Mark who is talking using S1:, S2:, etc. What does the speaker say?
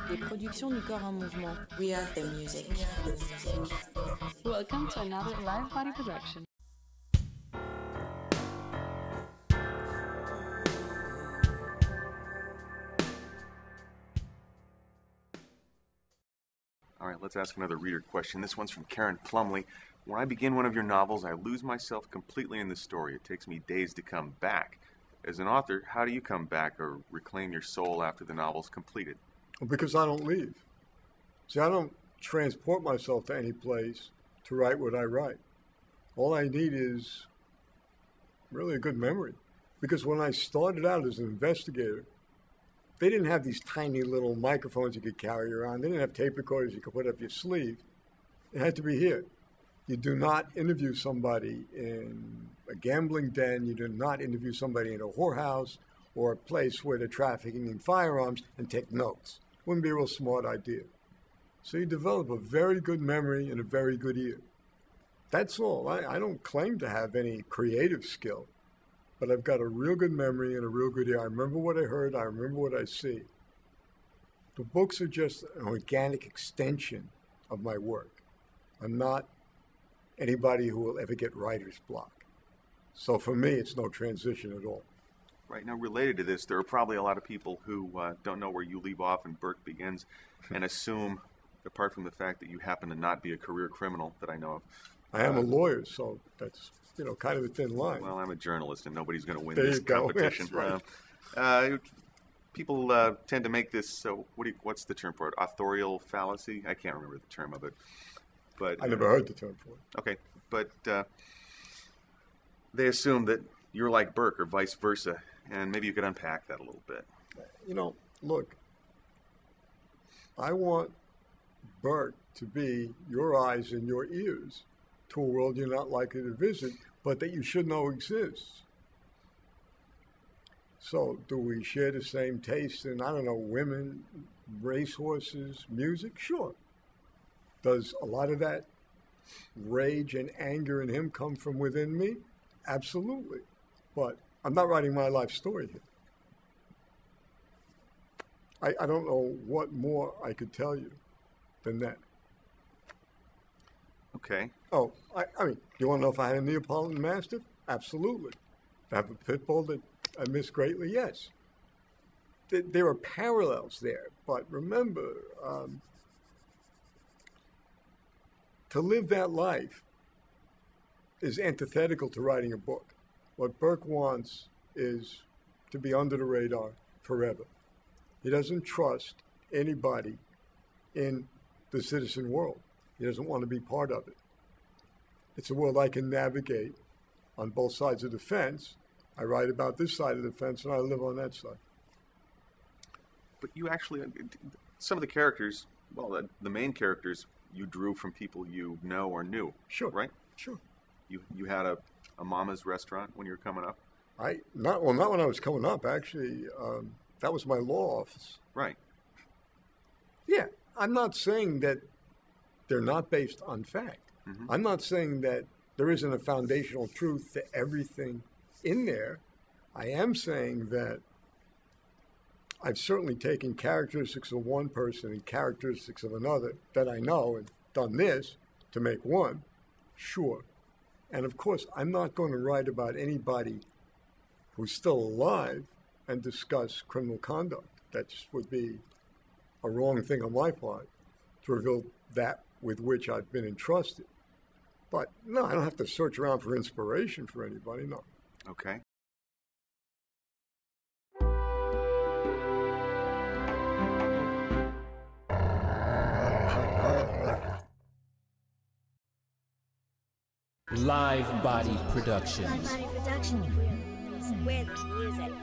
S1: Des productions du corps en mouvement.
S2: We are the music.
S3: Welcome to another live body production.
S4: All right, let's ask another reader question. This one's from Karen Plumley. When I begin one of your novels, I lose myself completely in the story. It takes me days to come back. As an author, how do you come back or reclaim your soul after the novel's completed?
S5: Well, because I don't leave. See, I don't transport myself to any place to write what I write. All I need is really a good memory. Because when I started out as an investigator, they didn't have these tiny little microphones you could carry around. They didn't have tape recorders you could put up your sleeve. It had to be here. You do not interview somebody in a gambling den. You do not interview somebody in a whorehouse or a place where they're trafficking in firearms and take notes. Wouldn't be a real smart idea. So you develop a very good memory and a very good ear. That's all. I don't claim to have any creative skill, but I've got a real good memory and a real good ear. I remember what I heard. I remember what I see. The books are just an organic extension of my work. I'm not anybody who will ever get writer's block. So for me, it's no transition at all.
S4: Right, now related to this, there are probably a lot of people who don't know where you leave off and Burke begins and assume, apart from the fact that you happen to not be a career criminal that I know of.
S5: I am a lawyer, so that's, kind of a thin line.
S4: Well, I'm a journalist, and nobody's going to win
S5: There
S4: this
S5: you go.
S4: competition.
S5: That's right.
S4: People tend to make this, what's the term for it? Authorial fallacy? I can't remember the term of it. But
S5: I never heard the term for it.
S4: Okay, but they assume that you're like Burke or vice versa, and maybe you could unpack that a little bit.
S5: Look, I want Burke to be your eyes and your ears to a world you're not likely to visit, but that you should know exists. So do we share the same taste in, women, racehorses, music? Sure. Does a lot of that rage and anger in him come from within me? Absolutely. But I'm not writing my life story here. I don't know what more I could tell you than that.
S4: Okay.
S5: Oh, I mean, you want to know if I had a Neapolitan Mastiff? Absolutely. I have a pit bull that I miss greatly? Yes. There are parallels there, but remember, to live that life is antithetical to writing a book. What Burke wants is to be under the radar forever. He doesn't trust anybody in the citizen world. He doesn't want to be part of it. It's a world I can navigate on both sides of the fence. I write about this side of the fence and I live on that side.
S4: But you actually, some of the characters, the main characters you drew from people you know or knew.
S5: Sure.
S4: Right?
S5: Sure.
S4: You had a Mama's restaurant when you were coming up?
S5: Not when I was coming up, actually. That was my law office.
S4: Right.
S5: Yeah. I'm not saying that they're not based on fact. Mm-hmm. I'm not saying that there isn't a foundational truth to everything in there. I am saying that I've certainly taken characteristics of one person and characteristics of another that I know and done this to make one. Sure. And of course, I'm not going to write about anybody who's still alive and discuss criminal conduct. That just would be a wrong thing on my part to reveal that with which I've been entrusted. But no, I don't have to search around for inspiration for anybody, no.
S4: Okay.
S6: Live Body Productions.
S7: Live Body Productions. We're the music.